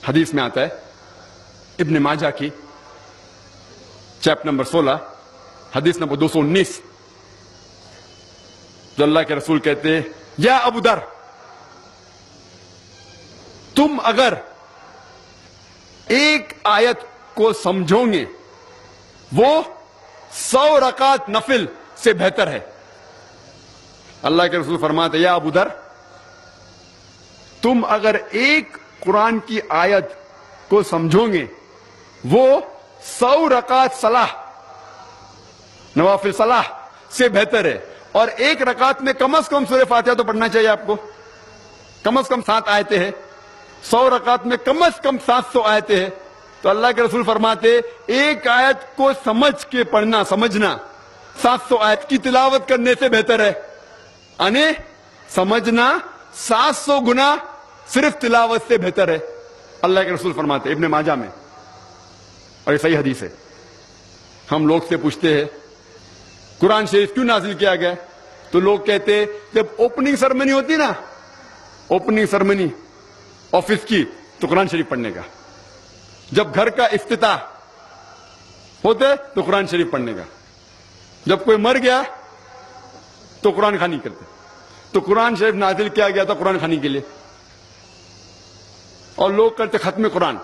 حدیث میں آتا ہے ابن ماجہ کی چیپٹر نمبر 16 حدیث نمبر 219 جو اللہ کے رسول کہتے ہیں یا ابو در تم اگر ایک آیت کو سمجھو گے وہ 100 رکعت نفل سے بہتر ہے. اللہ کے رسول فرماتے یا ابو در تم اگر ایک قرآن کی آیت کو سمجھو گے وہ 100 رکعت صلاح نوافل صلاح سے بہتر ہے. اور ایک رکعت میں کم از کم سورہ فاتحہ تو پڑھنا چاہیے آپ کو. کم از کم 7 آیتیں ہیں. 100 رکعت میں کم از کم 700 آیتیں ہیں. تو اللہ کے رسول فرماتے ایک آیت کو سمجھ کے پڑھنا سمجھنا 700 آیت کی تلاوت کرنے سے بہتر ہے. یعنی سمجھنا 700 گنا صرف تلاوت سے بہتر ہے. اللہ کے رسول فرماتے ابن ماجہ میں اور یہ صحیح حدیث ہے. ہم لوگ سے پوچھتے ہیں قرآن شریف کیوں نازل کیا گیا تو لوگ کہتے جب اوپننگ سرمنی ہوتی نا اوپننگ سرمنی آفس کی تو قرآن شریف پڑھنے کا. جب گھر کا افتتاح ہوتے تو قرآن شریف پڑھنے کا. جب کوئی مر گیا تو قرآن خوانی کرتے. تو قرآن شریف نازل کیا گیا تھا قرآن خوانی کے لیے. اور لوگ کرتے ختم قرآن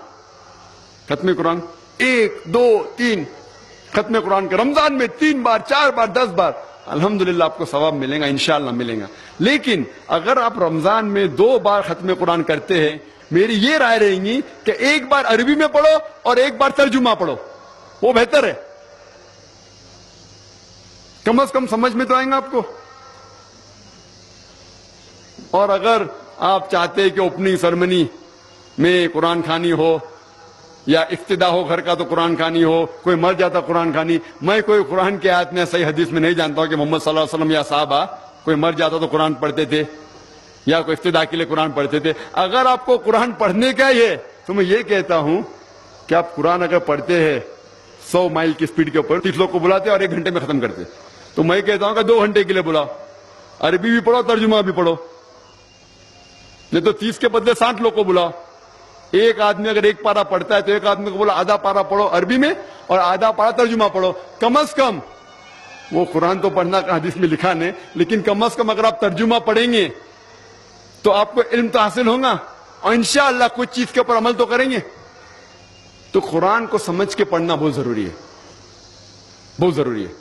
1 2 3 ختم قرآن کے رمضان میں 3 بار 4 بار 10 بار. الحمدللہ آپ کو ثواب ملے گا انشاءاللہ ملے گا. لیکن اگر آپ رمضان میں 2 بار ختم قرآن کرتے ہیں میری یہ رائے رہے گی کہ ایک بار عربی میں پڑھو اور ایک بار ترجمہ پڑھو وہ بہتر ہے. کم از کم سمجھ میں تو آئیں گا آپ کو. اور اگر آپ چاہتے ہیں کہ اوپننگ سرمنی میں قرآن خوانی ہو یا افتتاح ہو گھر کا تو قرآن خوانی ہو, کوئی مر جاتا قرآن خوانی. میں کوئی قرآن کی آیت میں صحیح حدیث میں نہیں جانتا ہوں کہ محمد صلی اللہ علیہ وسلم یا صحابہ کوئی مر جاتا تو قرآن پڑھتے تھے یا کوئی افتتاح کے لیے قرآن پڑھتے تھے. اگر آپ کو قرآن پڑھنے کا ہی ہے تو میں یہ کہتا ہوں کہ آپ قرآن اگر پڑھتے ہیں 100 مائل کی سپیڈ کے اوپر 30 لوگ کو بلاتے اور 1 گھنٹے میں ختم کرتے تو میں کہتا ہوں کہ 2 گھنٹے کے لیے بلاؤ. عربی بھی پڑھو ترجمہ بھی پڑھو. نہیں تو 30 کے بدلے 60 لوگ کو بلاؤ. ایک آدمی اگر 1 پارا پڑھتا ہے تو ایک آدمی کو بولا آدھا پارا پڑھو عربی میں اور آدھا پارا ترجمہ پڑھو. کم از کم وہ قرآن تو پڑھنا حدیث میں لکھا نہیں لیکن کم از کم اگر آپ ترجمہ پڑھیں گے تو آپ کو علم تو حاصل ہوگا اور انشاءاللہ کچھ چیز کے اوپر عمل تو کریں گے. تو قرآن کو سمجھ کے پڑھنا بہت ضروری ہے, بہت ضروری ہے.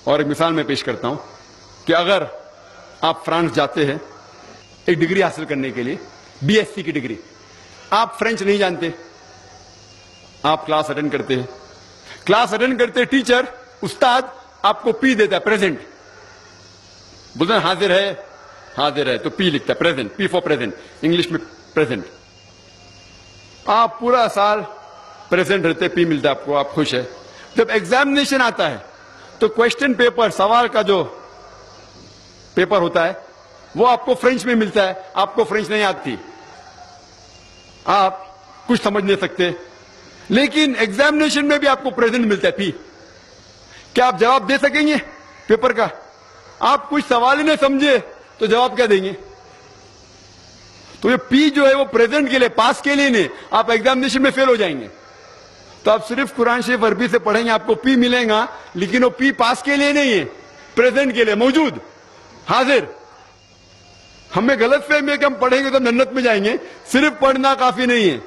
اور ایک مثال میں پیش کرتا ہوں کہ اگر آپ فرانس جاتے ہیں ایک ڈگری حاصل کرنے کے لیے BSc کی ڈگری, آپ فرینچ نہیں جانتے, آپ کلاس اٹینڈ کرتے ہیں. کلاس اٹینڈ کرتے ٹیچر استاد آپ کو پی دیتا ہے پریزنٹ, بولتے ہیں حاضر ہے حاضر ہے تو پی لکھتا ہے present, P four present English میں پریزنٹ. آپ پورا سال پریزنٹ رہتے پی ملتا ہے آپ کو, آپ خوش ہے. جب ایگزامینیشن آتا ہے تو کوشچن پیپر سوال کا جو پیپر ہوتا ہے وہ آپ کو فرینچ میں ملتا ہے. آپ کو فرینچ نہیں آتی, آپ کچھ سمجھ نہیں سکتے, لیکن ایگزامینیشن میں بھی آپ کو پریزنٹ ملتا ہے پی. کیا آپ جواب دے سکیں گے پیپر کا؟ آپ کچھ سوال ہی نہیں سمجھے تو جواب کیا دیں گے؟ تو یہ پی جو ہے وہ پریزنٹ کے لیے پاس کے لیے نہیں, آپ ایگزامینیشن میں فیل ہو جائیں گے. تو آپ صرف قرآن شریف عربی سے پڑھیں گے آپ کو پی ملے گا لیکن وہ پی پاس کے لیے نہیں ہے, پریزنٹ کے لیے موجود حاضر. ہمیں غلط فہمی ہے کہ ہم پڑھیں گے تو جنت میں جائیں گے. صرف پڑھنا کافی نہیں ہے,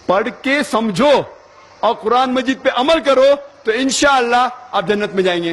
پڑھ کے سمجھو اور قرآن مجید پہ عمل کرو تو انشاءاللہ آپ جنت میں جائیں گے.